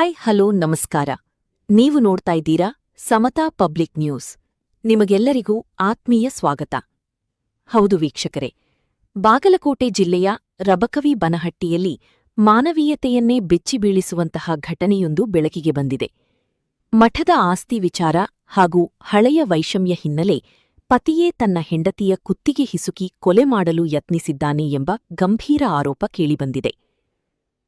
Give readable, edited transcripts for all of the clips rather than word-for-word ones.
Hi hello ನಮಸ್ಕಾರ. ನೀವು ನೋಡ್ತಾ ಇದ್ದೀರಾ ಸಮತಾ ಪಬ್ಲಿಕ್ ನ್ಯೂಸ್. ನಿಮಗೆಲ್ಲರಿಗೂ ಆತ್ಮೀಯ ಸ್ವಾಗತ. ಹೌದು ವೀಕ್ಷಕರೇ, ಬಾಗಲಕೋಟೆ ಜಿಲ್ಲೆಯ ರಬಕವಿ ಬನಹಟ್ಟಿಯಲ್ಲಿ ಮಾನವೀಯತೆಯನ್ನೇ ಬೆಚ್ಚಿಬೀಳಿಸುವಂತಹ ಘಟನೆಯೊಂದು ಬೆಳಕಿಗೆ ಬಂದಿದೆ. ಮಠದ ಆಸ್ತಿ ವಿಚಾರ ಹಾಗೂ ಹಳೆಯ ವೈಷಮ್ಯ ಹಿನ್ನೆಲೆ ಪತಿಯೇ ತನ್ನ ಹೆಂಡತಿಯ ಕುತ್ತಿಗೆ ಹಿಸುಕಿ ಕೊಲೆ ಮಾಡಲು ಯತ್ನಿಸಿದ್ದಾನೆ ಎಂಬ ಗಂಭೀರ ಆರೋಪ ಕೇಳಿಬಂದಿದೆ.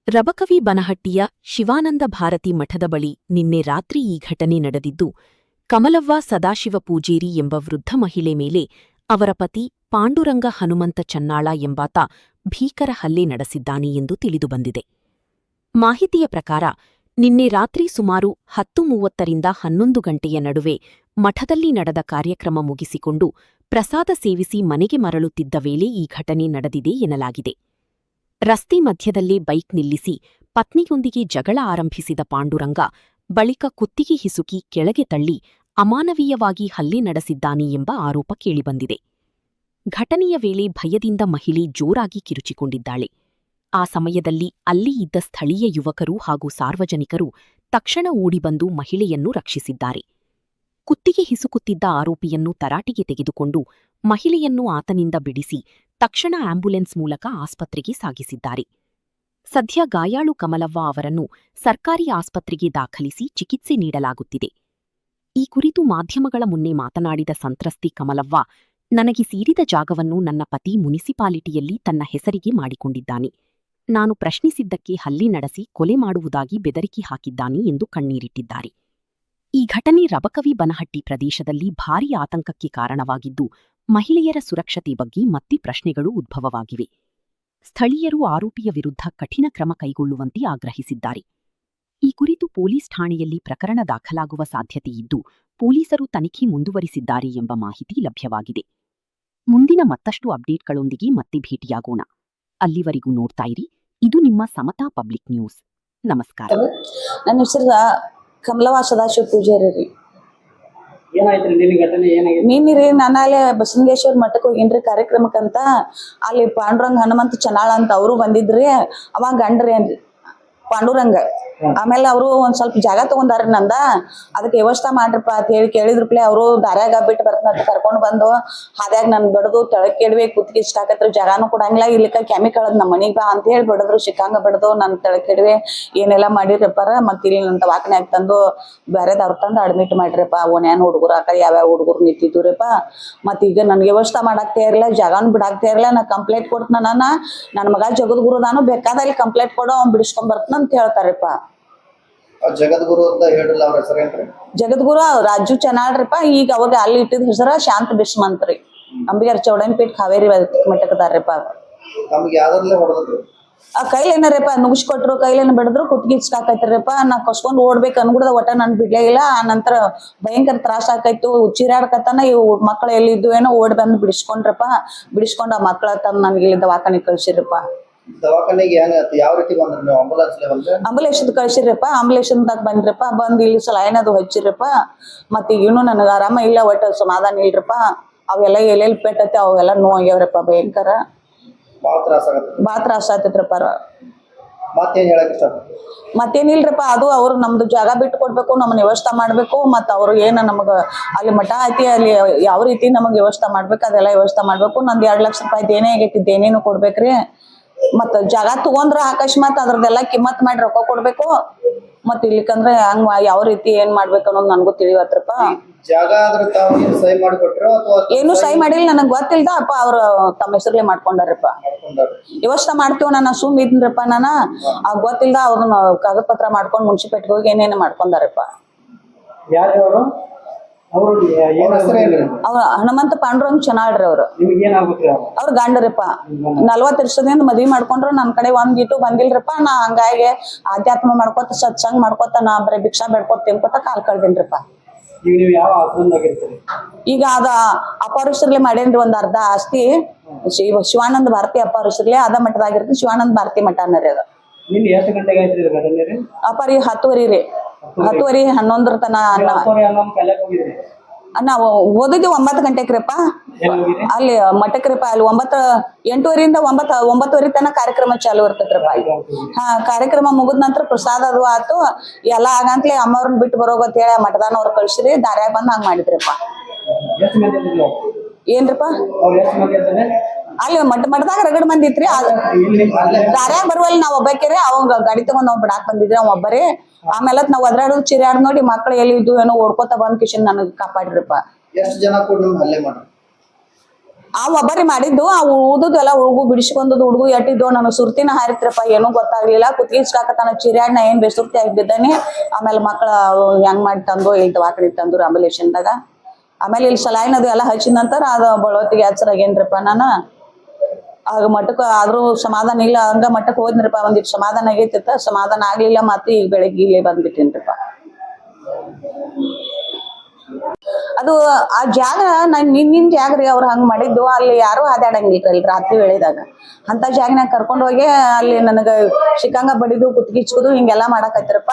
ರಬಕವಿ ಬನಹಟ್ಟಿಯ ಶಿವಾನಂದ ಭಾರತಿ ಮಠದ ಬಳಿ ನಿನ್ನೆ ರಾತ್ರಿ ಈ ಘಟನೆ ನಡೆದಿದ್ದು, ಕಮಲವ್ವ ಸದಾಶಿವ ಪೂಜೇರಿ ಎಂಬ ವೃದ್ಧ ಮಹಿಳೆ ಮೇಲೆ ಅವರ ಪತಿ ಪಾಂಡುರಂಗ ಹನುಮಂತ ಚನ್ನಾಳ ಎಂಬಾತ ಭೀಕರ ಹಲ್ಲೆ ನಡೆಸಿದ್ದಾನೆ ಎಂದು ತಿಳಿದುಬಂದಿದೆ. ಮಾಹಿತಿಯ ಪ್ರಕಾರ ನಿನ್ನೆ ರಾತ್ರಿ ಸುಮಾರು 10:30ರಿಂದ 11 ಗಂಟೆಯ ನಡುವೆ ಮಠದಲ್ಲಿ ನಡೆದ ಕಾರ್ಯಕ್ರಮ ಮುಗಿಸಿಕೊಂಡು ಪ್ರಸಾದ ಸೇವಿಸಿ ಮನೆಗೆ ಮರಳುತ್ತಿದ್ದ ವೇಳೆ ಈ ಘಟನೆ ನಡೆದಿದೆ ಎನ್ನಲಾಗಿದೆ. ರಸ್ತೆ ಮಧ್ಯದಲ್ಲೇ ಬೈಕ್ ನಿಲ್ಲಿಸಿ ಪತ್ನಿಯೊಂದಿಗೆ ಜಗಳ ಆರಂಭಿಸಿದ ಪಾಂಡುರಂಗ ಬಳಿಕ ಕುತ್ತಿಗೆ ಹಿಸುಕಿ ಕೆಳಗೆ ತಳ್ಳಿ ಅಮಾನವೀಯವಾಗಿ ಹಲ್ಲೆ ನಡೆಸಿದ್ದಾನೆ ಎಂಬ ಆರೋಪ ಕೇಳಿಬಂದಿದೆ. ಘಟನೆಯ ವೇಳೆ ಭಯದಿಂದ ಮಹಿಳೆ ಜೋರಾಗಿ ಕಿರುಚಿಕೊಂಡಿದ್ದಾಳೆ. ಆ ಸಮಯದಲ್ಲಿ ಅಲ್ಲಿ ಇದ್ದ ಸ್ಥಳೀಯ ಯುವಕರು ಹಾಗೂ ಸಾರ್ವಜನಿಕರು ತಕ್ಷಣ ಓಡಿಬಂದು ಮಹಿಳೆಯನ್ನು ರಕ್ಷಿಸಿದ್ದಾರೆ. ಕುತ್ತಿಗೆ ಹಿಸುಕುತ್ತಿದ್ದ ಆರೋಪಿಯನ್ನು ತರಾಟೆಗೆ ತೆಗೆದುಕೊಂಡು ಮಹಿಳೆಯನ್ನು ಆತನಿಂದ ಬಿಡಿಸಿ ತಕ್ಷಣ ಆಂಬ್ಯುಲೆನ್ಸ್ ಮೂಲಕ ಆಸ್ಪತ್ರೆಗೆ ಸಾಗಿಸಿದ್ದಾರೆ. ಸದ್ಯ ಗಾಯಾಳು ಕಮಲವ್ವ ಅವರನ್ನು ಸರ್ಕಾರಿ ಆಸ್ಪತ್ರೆಗೆ ದಾಖಲಿಸಿ ಚಿಕಿತ್ಸೆ ನೀಡಲಾಗುತ್ತಿದೆ. ಈ ಕುರಿತು ಮಾಧ್ಯಮಗಳ ಮುನ್ನೆ ಮಾತನಾಡಿದ ಸಂತ್ರಸ್ತಿ ಕಮಲವ್ವ, ನನಗೆ ಸೇರಿದ ಜಾಗವನ್ನು ನನ್ನ ಪತಿ ಮುನಿಸಿಪಾಲಿಟಿಯಲ್ಲಿ ತನ್ನ ಹೆಸರಿಗೆ ಮಾಡಿಕೊಂಡಿದ್ದಾನೆ. ನಾನು ಪ್ರಶ್ನಿಸಿದ್ದಕ್ಕೆ ಹಲ್ಲೆ ನಡೆಸಿ ಕೊಲೆ ಮಾಡುವುದಾಗಿ ಬೆದರಿಕೆ ಹಾಕಿದ್ದಾನೆ ಎಂದು ಕಣ್ಣೀರಿಟ್ಟಿದ್ದಾರೆ. ಈ ಘಟನೆ ರಬಕವಿ ಬನಹಟ್ಟಿ ಪ್ರದೇಶದಲ್ಲಿ ಭಾರೀ ಆತಂಕಕ್ಕೆ ಕಾರಣವಾಗಿದ್ದು, ಮಹಿಳೆಯರ ಸುರಕ್ಷತೆ ಬಗ್ಗೆ ಮತ್ತೆ ಪ್ರಶ್ನೆಗಳು ಉದ್ಭವವಾಗಿವೆ. ಸ್ಥಳೀಯರು ಆರೋಪಿಯ ವಿರುದ್ಧ ಕಠಿಣ ಕ್ರಮ ಕೈಗೊಳ್ಳುವಂತೆ ಆಗ್ರಹಿಸಿದ್ದಾರೆ. ಈ ಕುರಿತು ಪೊಲೀಸ್ ಠಾಣೆಯಲ್ಲಿ ಪ್ರಕರಣ ದಾಖಲಾಗುವ ಸಾಧ್ಯತೆಯಿದ್ದು, ಪೊಲೀಸರು ತನಿಖೆ ಮುಂದುವರಿಸಿದ್ದಾರೆ ಎಂಬ ಮಾಹಿತಿ ಲಭ್ಯವಾಗಿದೆ. ಮುಂದಿನ ಮತ್ತಷ್ಟು ಅಪ್ಡೇಟ್ಗಳೊಂದಿಗೆ ಮತ್ತೆ ಭೇಟಿಯಾಗೋಣ. ಅಲ್ಲಿವರೆಗೂ ನೋಡ್ತಾ ಇರಿ, ಇದು ನಿಮ್ಮ ಸಮತಾ ಪಬ್ಲಿಕ್ ನ್ಯೂಸ್. ನಮಸ್ಕಾರ. ನನ್ನ ಹೆಸರು ಕಮಲವ್ವ ಸದಾಶಿವ ಪೂಜಾರಿ ರೀ. ನೀನ್ರಿ ನಾನು ಅಲ್ಲಿ ಬಸವಲಿಂಗೇಶ್ವರ ಮಠಕ್ಕೆ ಹೋಗಿನ್ರಿ ಕಾರ್ಯಕ್ರಮಕ್ಕಂತ. ಅಲ್ಲಿ ಪಾಂಡುರಂಗ ಹನುಮಂತ ಚನ್ನಾಳ ಅಂತ ಅವರು ಬಂದಿದ್ರಿ. ಅವಾಗ ಗಂಡ್ರಿ ಏನ್ರಿ ಪಾಂಡುರಂಗ. ಆಮೇಲೆ ಅವರು ಒಂದ್ ಸ್ವಲ್ಪ ಜಾಗ ತಗೊಂಡಾರ ನಂದ, ಅದಕ್ಕೆ ವ್ಯವಸ್ಥೆ ಮಾಡ್ರಪ್ಪ ಅಂತ ಹೇಳಿ ಕೇಳಿದ್ರಪ್ಲೆ ಅವರು ದಾರ್ಯಾಗ ಬಿಟ್ಟು ಬರ್ತಂತ ಕರ್ಕೊಂಡ್ ಬಂದು ಹಾದ್ಯಾಗ ನನ್ ಬಡದು ತೆಳಗ್ ಕೆಡವಿ ಕುತ್ತಿಗೆ ಇಷ್ಟಾಕತ್ರಿ, ಜಾಗಾನು ಕೊಡಂಗಿಲ್ಲ, ಇಲ್ಲಿಕ ಕೆಮಿಕಲ್ ಅದ್ ನಮ್ಮ ಮನಿಗ್ ಬಾ ಅಂತ ಹೇಳಿ ಬಡದ್ರು. ಸಿಕ್ಕಂಗ ಬಡದು ನನ್ ತೆಳಗ್ ಕೆಡವಿ ಏನೆಲ್ಲಾ ಮಾಡಿರಪ್ಪಾರ. ಮತ್ ಇಲ್ಲಿ ನನ್ ದವಾಖಾನ್ಯಾಗ ತಂದು ಬ್ಯಾರೆದವ್ರ ತಂದು ಅಡ್ಮಿಟ್ ಮಾಡ್ರಪ್ಪ. ಓನ್ಯಾನ್ ಹುಡುಗರು ಆಕ ಯಾವ್ಯಾವ ಹುಡುಗರು ನಿಂತಿದ್ರಪ್ಪ. ಮತ್ ಈಗ ನನ್ಗೆ ವ್ಯವಸ್ಥೆ ಮಾಡಾಕ್ತಾ ಇರ್ಲಿಲ್ಲ, ಜಾಗಾನು ಬಿಡಾಕ್ತಾ ಇರ್ಲಿಲ್ಲ. ನಾ ಕಂಪ್ಲೇಂಟ್ ಕೊಡ್ತನ, ನನ್ನ ಮಗ ಜಗದ್ಗುರು ನಾನು ಬೇಕಾದಲ್ಲಿ ಕಂಪ್ಲೇಂಟ್ ಕೊಡು, ಅವ್ನ್ ಬಿಡಿಸ್ಕೊಂಡ್ ಬರ್ತನ ಅಂತ ಹೇಳ್ತಾರಪ್ಪ. ಜಗದ್ಗುರು ಅಂತ ಹೇಳಿಲ್ಲ ಅವ್ರ ಹೆಸರೇನ್ರಿ? ಜಗದ್ಗುರು ರಾಜು ಚನ್ನಾಳ್ರಿಪ್ಪ. ಈಗ ಅವಾಗ ಅಲ್ಲಿ ಇಟ್ಟಿದ ಹೆಸರ ಶಾಂತ ಬಿಸ್ಮಂತ್ರಿ. ಅಂಬಿಗರ್ ಚೌಡನ್ಪೇಟ್ ಕಾವೇರಿ ಮಠಕದಾರ್ರಿಪ್ಪ. ನಮ್ಗೆ ಯಾವ್ದ್ರಲ್ಲೇ ಹೊಡೆದ್ರು? ಆ ಕೈಲೇನರಪ್ಪ ನುಗ್ಸ್ಕೊಟ್ರು, ಕೈಲೇನ ಬಿಡಿದ್ರು, ಕುತ್ತಿಗೆ ಇಚ್ಕಾಕೈತ್ರಿಪ್ಪ. ನಾ ಕಸ್ಕೊಂಡ್ ಓಡ್ಬೇಕು ಅನ್ಗುಡ್ದ ಒಟ್ಟ ನನ್ ಬಿಡ್ಲೇ ಇಲ್ಲ. ಆ ನಂತರ ಭಯಂಕರ ತ್ರಾಸ ಆಕೈತು. ಉಚ್ಚಿರಾಡ್ಕತ್ತಾನ. ಇವ್ ಮಕ್ಳು ಎಲ್ಲಿದ್ದು ಏನೋ ಓಡಿ ಬಂದು ಬಿಡಿಸ್ಕೊಂಡ್ರಪ್ಪ. ಬಿಡಿಸ್ಕೊಂಡ್ ಆ ಮಕ್ಳ ತಂದ್ ನನ್ಗೆ ಇಲ್ಲಿ ದವಾಖಾನೆ ಕಳ್ಸಿರಪ್ಪ. ದವಾಖಾನೆಗೆ ಯಾವ ರೀತಿ ಬಂದ್ರಿ ನೀವು? ಆಂಬುಲೆನ್ಸ್ ಕಳ್ಸಿರಪ್ಪ. ಆಂಬುಲೆನ್ಸ್ದಾಗ ಬಂದ್ರಪ್ಪ. ಬಂದ್ ಇಲ್ಲಿ ಸಲೈನ್ ಅದು ಹಚ್ಚಿರಪ್ಪ. ಮತ್ ಈಗ ಇನ್ನೂ ನನಗ ಆರಾಮ ಇಲ್ಲ, ಒಟ್ಟ ಸಮಾಧಾನ ಇಲ್ರಪ್ಪ. ಅವೆಲ್ಲ ಎಲ್ಲೆಲ್ಲಿ ಪೆಟ್ಟೈತಿ ಅವೆಲ್ಲ ನೋವಾಗ್ಯಾವ್ರಪ್ಪ. ಭಯಂಕರ ಬಾಳ ತ್ರಾಸ ಆತೈತ್ರಪ್ಪ. ಮತ್ತೇನಿಲ್ರಪ್ಪ, ಅದು ಅವ್ರು ನಮ್ದು ಜಾಗ ಬಿಟ್ಟು ಕೊಡ್ಬೇಕು, ನಮ್ಮನ್ನ ವ್ಯವಸ್ಥೆ ಮಾಡ್ಬೇಕು. ಮತ್ ಅವ್ರು ಏನ ನಮಗ ಅಲ್ಲಿ ಮಠ ಐತಿ, ಅಲ್ಲಿ ಯಾವ ರೀತಿ ನಮಗ್ ವ್ಯವಸ್ಥೆ ಮಾಡ್ಬೇಕು ಅದೆಲ್ಲ ವ್ಯವಸ್ಥೆ ಮಾಡ್ಬೇಕು. ನಂದ್ 2 ಲಕ್ಷ ರೂಪಾಯಿ ದೇನೇ ಆಗೈತಿ, ದೇನೇನು ಕೊಡ್ಬೇಕ್ರಿ. ಮತ್ ಜಾಗ ತಗೊಂಡ್ರ ಅಕಸ್ಮಾತ್ ಅದ್ರದ್ದೆಲ್ಲ ಕಿಮ್ಮತ್ ಮಾಡಿ ರೊಕ್ಕ ಕೊಡ್ಬೇಕು. ಮತ್ ಇಲ್ಲಿಕಂದ್ರೆ ಹಂಗ ಯಾವ ರೀತಿ ಏನ್ ಮಾಡ್ಬೇಕು ಅನ್ನೋದು ನನ್ಗೂ ತಿಳಿವತ್ರಪ್ಪ. ಏನು ಸಹಿ ಮಾಡಿಲ್ಲ, ನನಗ್ ಗೊತ್ತಿಲ್ದ ಅಪ್ಪ. ಅವ್ರು ತಮ್ಮ ಹೆಸರ್ಲೆ ಮಾಡ್ಕೊಂಡಾರಪ್ಪ. ವ್ಯವಸ್ಥೆ ಮಾಡ್ತೀವ ನಾನು ಸುಮ್ ಇದ್ನಪ್ಪ. ನಾನ ಗೊತ್ತಿಲ್ದ ಅವ್ರನ್ನ ಕಾಗದ ಪತ್ರ ಮಾಡ್ಕೊಂಡ್ ಮುನ್ಸಿಪೇಟ್ಗೆ ಹೋಗಿ ಏನೇನು ಮಾಡ್ಕೊಂಡಾರಪ್ಪ. ಅವ್ರ ಹನುಮಂತ ಪಾಂಡುರಂಗ ಚನ್ನಾಳ್ರಿ. ಅವ್ರ ಗಂಡರಪ್ಪ. 40 ವರ್ಷದಿಂದ ಮದ್ವಿ ಮಾಡ್ಕೊಂಡ್ರು. ನನ್ ಕಡೆ ಒಂದಿಟ್ಟು ಬಂದಿಲ್ರಪ್ಪ. ನಾ ಹಂಗಾಗಿ ಆಧ್ಯಾತ್ಮ ಮಾಡ್ಕೋತ ಸತ್ಸಂಗ್ ಮಾಡ್ಕೋತ ನಾ ಬರೀ ಭಿಕ್ಷಾ ಬೇಡ್ಕೋತ ತಿನ್ಕೋತ ಕಾಲ್ ಕಳ್ದೇನ್ರಪ್ಪ. ಈಗ ಅದ ಅಪಾರಸ್ರಲೆ ಮಾಡೇನ್ರಿ ಒಂದ್ ಅರ್ಧ ಆಸ್ತಿ. ಶಿವಾನಂದ ಭಾರತಿ ಅಪಾರಸ್ರಲೆ ಅದ ಮಠದಾಗಿರ್ತದೆ. ಶಿವಾನಂದ ಭಾರತಿ ಮಠ ಅನ್ನರಿ ಅದ. ಅಪಾರಿ 10:30 ರೀ. 10:30 11 ತನ. ನಾವು ಓದಿದ್ವಿ 9 ಗಂಟೆಕ್ರಿಪ್ಪ ಅಲ್ಲಿ ಮಠಕ್ರಿಪ್ಪ ಅಲ್ಲಿ 8:30 9:30 ತನಕ ಕಾರ್ಯಕ್ರಮ ಚಾಲು ಇರ್ತೈತ್ರಪ್ಪ ಹಾ ಕಾರ್ಯಕ್ರಮ ಮುಗಿದ ನಂತರ ಪ್ರಸಾದ ಅದು ಆತು ಎಲ್ಲಾ ಆಗಂತ್ಲೆ ಅಮ್ಮವ್ರನ್ನ ಬಿಟ್ಟು ಬರೋಗಂತ ಹೇಳಿ ಮಠದಾನವ್ರು ಕಳ್ಸಿರಿ ದಾರ್ಯಾಗ ಬಂದ್ ಹಂಗ್ ಮಾಡಿದ್ರಪ್ಪ ಏನ್ರಪ್ಪ ಅಲ್ಲಿ ಮಠದಾಗ ರಗಡ್ ಮಂದಿ ಇತ್ರಿ ದಾರ್ಯಾಗ ಬರುವಲ್ಲಿ ನಾವ್ ಒಬ್ಬಾಕಿರಿ ಅವಂಗ ಗಾಡಿ ತಗೊಂಡ್ ನಾವ್ ಬಿಡಾಕ್ ಬಂದಿದ್ರಿ ಅವ್ ಒಬ್ಬರೇ ಆಮೇಲೆ ನಾವ್ ಒದ್ರಾಡೋದು ಚಿರಾಡ್ ನೋಡಿ ಮಕ್ಳು ಎಲ್ಲಿ ಇದ್ದು ಏನೋ ಓಡ್ಕೋತ ಬಂದ್ ಕಿಶನ್ ನನಗ್ ಕಾಪಾಡ್ರಿಪ್ಪ ಎಷ್ಟು ಜನ ಕೂಡ ನಿಮ್ಗೆ ಹಲ್ಲೆ ಮಾಡ್ರಿ ಆ ಒಬ್ಬರಿ ಮಾಡಿದ್ದು ಆ ಉಳ್ದುದು ಎಲ್ಲ ಹುಡುಗು ಬಿಡಿಸ್ಕೊಂಡದ್ದು ಹುಡುಗು ಎಟ್ಟಿದ್ದು ನಾನು ಸುರ್ತಿನ ಹಾರಿತ್ರಪ್ಪ ಏನೂ ಗೊತ್ತಾಗ್ಲಿಲ್ಲ ಕುತ್ಕಿಸ್ಕಾಕತಾನ ಚಿರಾಡ್ನ ಏನ್ ಬೆಸುರ್ತಿ ಆಗಿದ್ದಾನೆ ಆಮೇಲೆ ಮಕ್ಳ ಹೆಂಗ್ ಮಾಡಿ ತಂದು ಇಲ್ಲಿ ದವಾಖಾನಿ ತಂದ್ರು ಆಂಬುಲೇಷನ್ದಾಗ ಆಮೇಲೆ ಇಲ್ಲಿ ಸಲಾಯಿನ್ ಅದು ಎಲ್ಲ ಹಚ್ಚಿದ ನಂತರ ಅದು ಬಳವತ್ತಿಗೆ ಹಚ್ಚರಾಗೇನ್ರಪ್ಪ ನಾನು ಆಗ ಮಠಕ್ಕೆ ಆದ್ರೂ ಸಮಾಧಾನ ಇಲ್ಲ ಹಂಗ ಮಠಕ್ಕೆ ಹೋದ್ನಪ್ಪ ಒಂದಿಟ್ಟು ಸಮಾಧಾನ ಆಗೈತಿತ್ತ ಸಮಾಧಾನ ಆಗ್ಲಿಲ್ಲ ಮತ್ತೆ ಈಗ ಬೆಳಗ್ಗೆ ಇಲ್ಲೇ ಬಂದ್ಬಿಟ್ಟೇನ್ರಪ್ಪ ಅದು ಆ ಜಾಗ ನಾನ್ ನಿನ್ ಜಾಗ ರೀ ಅವ್ರು ಹಂಗ್ ಮಾಡಿದ್ದು ಅಲ್ಲಿ ಯಾರು ಹಾದಾಡಂಗಿಲ್ರಿ ರಾತ್ರಿ ವೇಳೆದಾಗ ಅಂತ ಜಾಗನಾಗ ಕರ್ಕೊಂಡ್ ಹೋಗಿ ಅಲ್ಲಿ ನನಗ ಶಿಕಾಂಗ ಬಡಿದು ಕುತ್ಗಿಚ್ಚುದು ಹಿಂಗೆಲ್ಲಾ ಮಾಡಾಕತ್ತಿರಪ್ಪ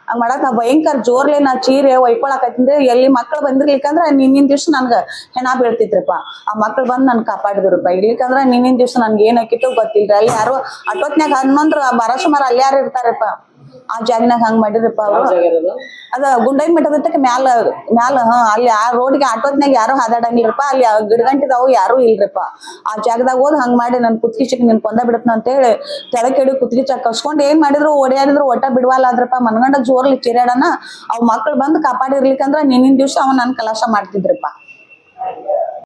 ಹಂಗ್ ಮಾಡಾಕ್ ನಾ ಭಯಂಕರ ಜೋರ್ಲೆ ನಾ ಚೀರೆ ಒಯ್ಕೊಳಕತ್ತಿಂದ್ರೆ ಎಲ್ಲಿ ಮಕ್ಳು ಬಂದಿರ್ಲಿಕ್ಕಂದ್ರ ನಿನ್ನಿನ ದಿವ್ಸ ನನ್ಗ ಹೆಣ ಬೀಳ್ತಿತ್ರಪ್ಪ ಆ ಮಕ್ಳು ಬಂದ್ ನನ್ ಕಾಪಾಡಿದ್ರಪ್ಪ ಇರ್ಲಿಕ್ಕಂದ್ರ ನಿನ್ನಿನ ದಿವ್ಸ ನನ್ಗೆ ಏನ್ ಹಾಕಿತ್ತು ಗೊತ್ತಿಲ್ರಿ ಅಲ್ಲಿ ಯಾರು ಅಟೋತ್ನ್ಯಾಗ ಹನುಮಂದ್ರ ಬರೋ ಸುಮಾರು ಅಲ್ಲಿ ಯಾರು ಇರ್ತಾರಪ್ಪ ಆ ಜಾಗನಾಗ ಹಂಗ್ ಮಾಡಿದ್ರಪ್ಪ ಅವ್ರು ಅದ ಗುಂಡೈ ಮಠದಕ್ಕೆ ಮ್ಯಾಲ ಹಾ ಅಲ್ಲಿ ಆ ರೋಡ್ಗೆ ಆಟೋತ್ನಾಗ ಯಾರು ಹಾದಾಡಂಗಿಲ್ರಪ್ಪ ಅಲ್ಲಿ ಗಿಡಗಂಟಿದಾವು ಯಾರು ಇಲ್ರಪ್ಪ ಆ ಜಾಗದಾಗ ಹೋದ್ ಹಂಗ್ ಮಾಡಿ ನನ್ ಕುತ್ಕಿಚಕ್ ನಿನ್ ಕೊಂದ ಬಿಡತ್ನ ಅಂತ ಹೇಳಿ ತೆಳಕೆಡಿ ಕುತ್ಕಿಚ ಕಸ್ಕೊಂಡ್ ಏನ್ ಮಾಡಿದ್ರು ಓಡ್ಯಾಡಿದ್ರು ಒಟ್ಟ ಬಿಡ್ವಲ್ಲ ಆದ್ರಪ್ಪ ಮನ್ಗಂಡ ಜೋರ್ಲಿ ಚಿರಾಡನ ಅವ್ ಮಕ್ಳು ಬಂದ್ ಕಾಪಾಡಿರ್ಲಿಕ್ಕಂದ್ರ ನಿನ್ನಿನ ದಿವ್ಸ ಅವ್ ನನ್ ಕಲಾಶ ಮಾಡ್ತಿದ್ರಪ್ಪ